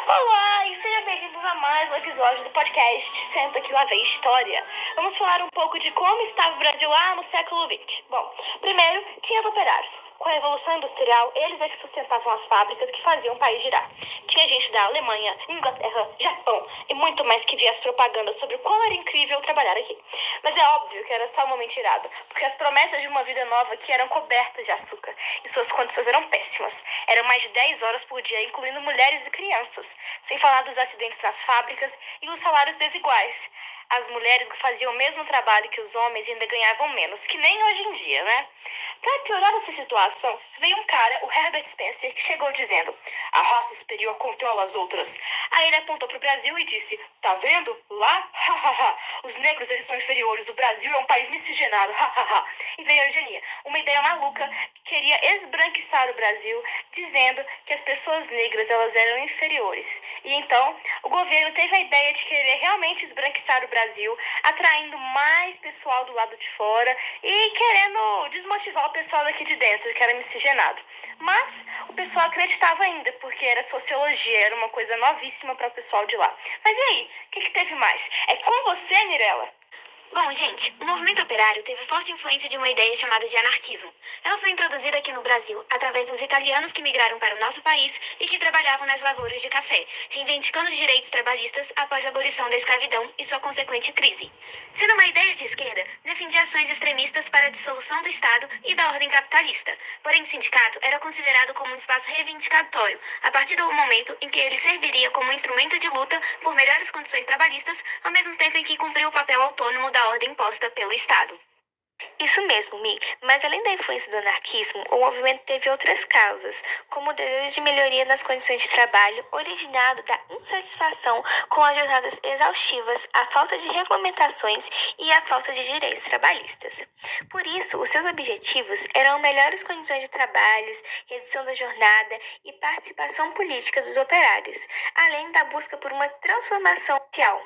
Olá e sejam bem-vindos a mais um episódio do podcast Senta que lá vem história. Vamos falar um pouco de como estava o Brasil lá no século XX. Bom, primeiro tinha os operários. Com a Revolução Industrial, eles é que sustentavam as fábricas que faziam o país girar. Tinha gente da Alemanha, Inglaterra, Japão e muito mais que via as propagandas sobre o quão era incrível trabalhar aqui. Mas é óbvio que era só uma mentirada, porque as promessas de uma vida nova aqui eram cobertas de açúcar e suas condições eram péssimas. Eram mais de 10 horas por dia, incluindo mulheres e crianças, sem falar dos acidentes nas fábricas e os salários desiguais. As mulheres que faziam o mesmo trabalho que os homens ainda ganhavam menos, que nem hoje em dia, né? Para piorar essa situação, veio um cara, o Herbert Spencer, que chegou dizendo: a raça superior controla as outras. Aí ele apontou para o Brasil e disse: tá vendo? Lá? Hahaha. Os negros eles são inferiores, o Brasil é um país miscigenado. Hahaha. E veio a eugenia, uma ideia maluca que queria esbranquiçar o Brasil, dizendo que as pessoas negras elas eram inferiores. E então, o governo teve a ideia de querer realmente esbranquiçar o Brasil, atraindo mais pessoal do lado de fora e querendo desmotivar o pessoal daqui de dentro, que era miscigenado. Mas o pessoal acreditava ainda, porque era sociologia, era uma coisa novíssima para o pessoal de lá. Mas e aí, o que teve mais? É com você, Mirella? Bom, gente, o movimento operário teve forte influência de uma ideia chamada de anarquismo. Ela foi introduzida aqui no Brasil através dos italianos que migraram para o nosso país e que trabalhavam nas lavouras de café, reivindicando os direitos trabalhistas após a abolição da escravidão e sua consequente crise. Sendo uma ideia de esquerda, defendia ações extremistas para a dissolução do Estado e da ordem capitalista. Porém, o sindicato era considerado como um espaço reivindicatório, a partir do momento em que ele serviria como instrumento de luta por melhores condições trabalhistas, ao mesmo tempo em que cumpriu o papel autônomo da ordem imposta pelo Estado. Isso mesmo, Mi. Mas além da influência do anarquismo, o movimento teve outras causas, como o desejo de melhoria nas condições de trabalho, originado da insatisfação com as jornadas exaustivas, a falta de regulamentações e a falta de direitos trabalhistas. Por isso, os seus objetivos eram melhores condições de trabalho, redução da jornada e participação política dos operários, além da busca por uma transformação social.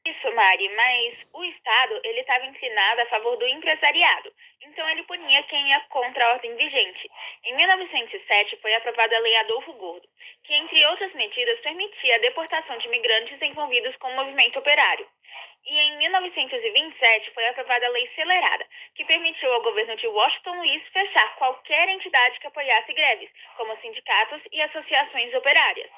Isso, Mari, mas o Estado ele estava inclinado a favor do empresariado, então ele punia quem ia contra a ordem vigente. Em 1907 foi aprovada a Lei Adolfo Gordo, que entre outras medidas permitia a deportação de imigrantes envolvidos com o movimento operário. E em 1927 foi aprovada a Lei Celerada, que permitiu ao governo de Washington Luiz fechar qualquer entidade que apoiasse greves, como sindicatos e associações operárias.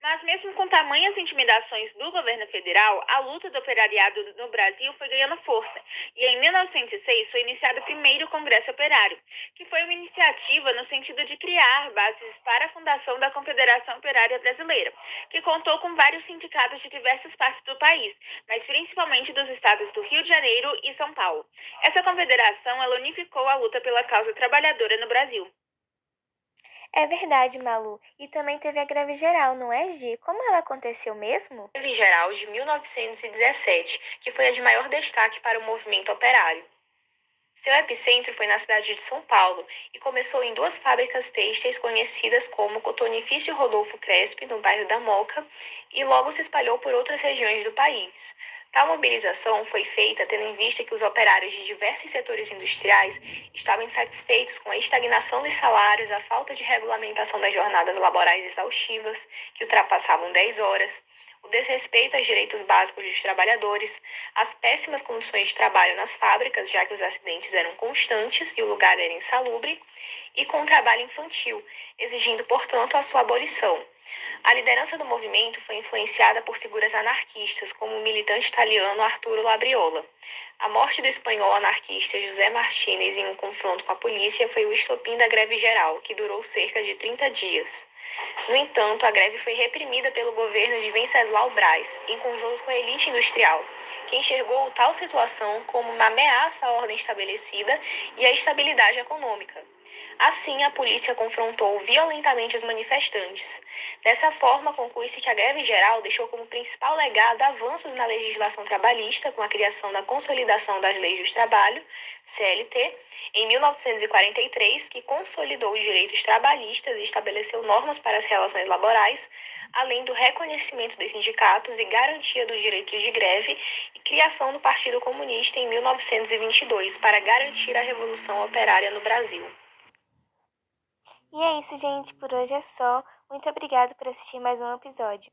Mas mesmo com tamanhas intimidações do governo federal, a luta do operariado no Brasil foi ganhando força. E em 1906 foi iniciado o primeiro Congresso Operário, que foi uma iniciativa no sentido de criar bases para a fundação da Confederação Operária Brasileira, que contou com vários sindicatos de diversas partes do país, mas principalmente dos estados do Rio de Janeiro e São Paulo. Essa confederação ela unificou a luta pela causa trabalhadora no Brasil. É verdade, Malu. E também teve a greve geral, não é, Gi? Como ela aconteceu mesmo? Greve Geral de 1917, que foi a de maior destaque para o movimento operário. Seu epicentro foi na cidade de São Paulo e começou em duas fábricas têxteis conhecidas como Cotonifício Rodolfo Crespi, no bairro da Moca, e logo se espalhou por outras regiões do país. Tal mobilização foi feita tendo em vista que os operários de diversos setores industriais estavam insatisfeitos com a estagnação dos salários, a falta de regulamentação das jornadas laborais exaustivas, que ultrapassavam 10 horas, o desrespeito aos direitos básicos dos trabalhadores, as péssimas condições de trabalho nas fábricas, já que os acidentes eram constantes e o lugar era insalubre, e com o trabalho infantil, exigindo, portanto, a sua abolição. A liderança do movimento foi influenciada por figuras anarquistas, como o militante italiano Arturo Labriola. A morte do espanhol anarquista José Martínez em um confronto com a polícia foi o estopim da greve geral, que durou cerca de 30 dias. No entanto, a greve foi reprimida pelo governo de Venceslau Braz, em conjunto com a elite industrial, que enxergou tal situação como uma ameaça à ordem estabelecida e à estabilidade econômica. Assim, a polícia confrontou violentamente os manifestantes. Dessa forma, conclui-se que a greve geral deixou como principal legado avanços na legislação trabalhista, com a criação da Consolidação das Leis do Trabalho, CLT, em 1943, que consolidou os direitos trabalhistas e estabeleceu normas para as relações laborais, além do reconhecimento dos sindicatos e garantia dos direitos de greve, e criação do Partido Comunista em 1922, para garantir a Revolução Operária no Brasil. E é isso, gente. Por hoje é só. Muito obrigada por assistir mais um episódio.